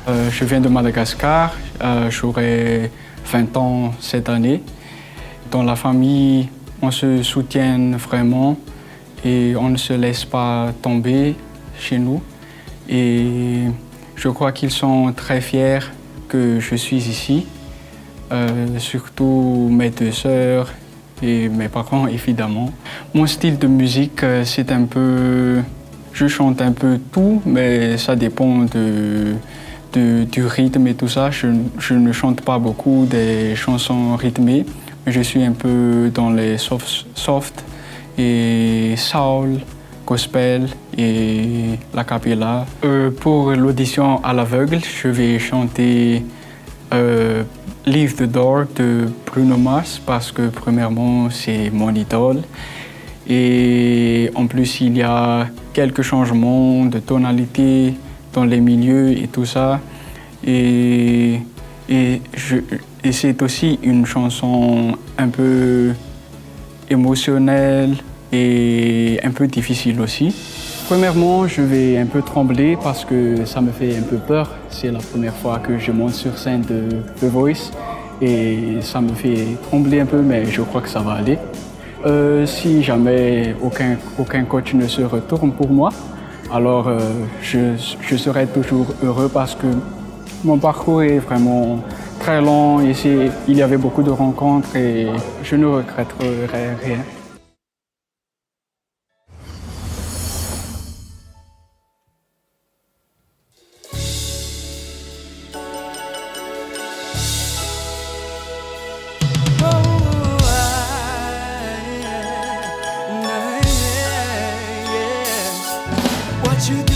Je viens de Madagascar, j'aurai 20 ans cette année. Dans la famille, on se soutient vraiment et on ne se laisse pas tomber chez nous. Et je crois qu'ils sont très fiers que je suis ici, surtout mes deux sœurs et mes parents évidemment. Mon style de musique, c'est un peu... Je chante un peu tout, mais ça dépend du rythme et tout ça. Je ne chante pas beaucoup des chansons rythmées, mais je suis un peu dans les soft et soul, gospel et la cappella. Pour l'audition à l'aveugle, je vais chanter Leave the Door de Bruno Mars parce que premièrement c'est mon idole et en plus il y a quelques changements de tonalité dans les milieux et tout ça et c'est aussi une chanson un peu émotionnelle et un peu difficile aussi. Premièrement, je vais un peu trembler parce que ça me fait un peu peur. C'est la première fois que je monte sur scène de The Voice et ça me fait trembler un peu, mais je crois que ça va aller. Si jamais aucun coach ne se retourne pour moi, alors je serai toujours heureux parce que mon parcours est vraiment très long et il y avait beaucoup de rencontres et je ne regretterai rien. You do,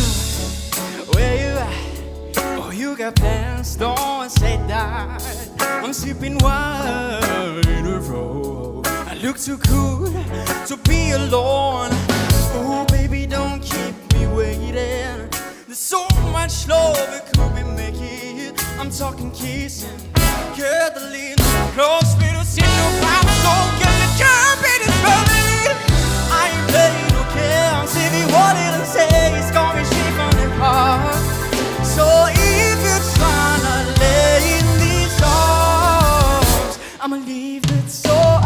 where you at? Oh, you got plans, don't say that. I'm sipping wine in a row. I look too cool to be alone. Oh, baby, don't keep me waiting. There's so much love it could be making. I'm talking kissing, cuddling, close me to see no power. So get the jump in this family. I ain't playing no games. If you wanted to say it's gonna be shit from the heart. So if you're tryna lay in these arms, I'ma leave it so open.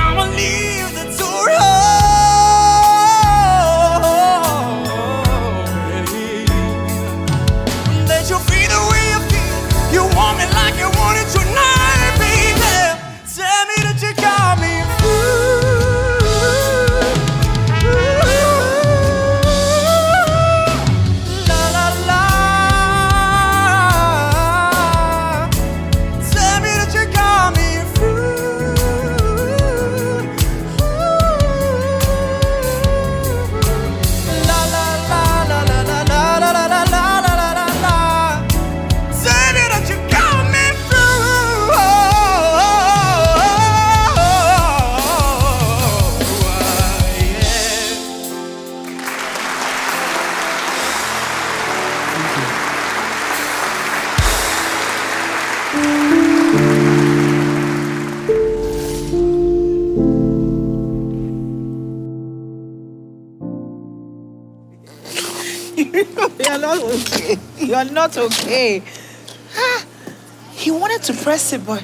I'ma leave the door open. Let you feel the way you feel. You want me like you want it tonight, baby. Tell me that you got me through. La la la. Tell me that you got me through. La la la la la la la la la la la la la la. Tell me that you got me through. You're not okay. You're not okay. Ah, he wanted to press it, but